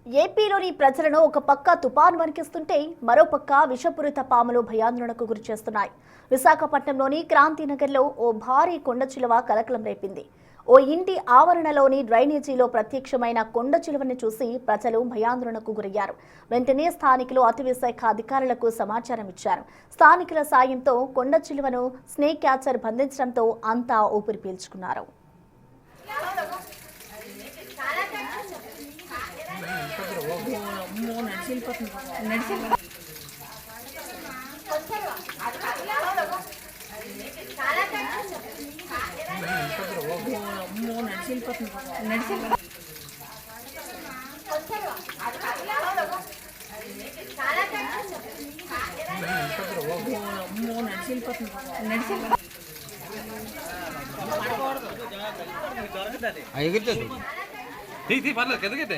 ఏపీలోని ప్రజలను ఒక పక్క తుపాను వణికిస్తుంటే మరోపక్క విషపూరిత పాములు భయాందోళనకు గురిచేస్తున్నాయి. విశాఖపట్నంలోని క్రాంతినగర్లో ఓ భారీ కొండచిలువ కలకలం రేపింది. ఓ ఇంటి ఆవరణలోని డ్రైనేజీలో ప్రత్యక్షమైన కొండచిలువను చూసి ప్రజలు భయాందోళనకు గురయ్యారు. వెంటనే స్థానికులు అటవీశాఖ అధికారులకు సమాచారం ఇచ్చారు. స్థానికుల సాయంతో కొండచిలువను స్నేక్ క్యాచర్ బంధించడంతో అంతా ఊపిరి పీల్చుకున్నారు. ఎగిరితే పర్లేదు కిందకైతే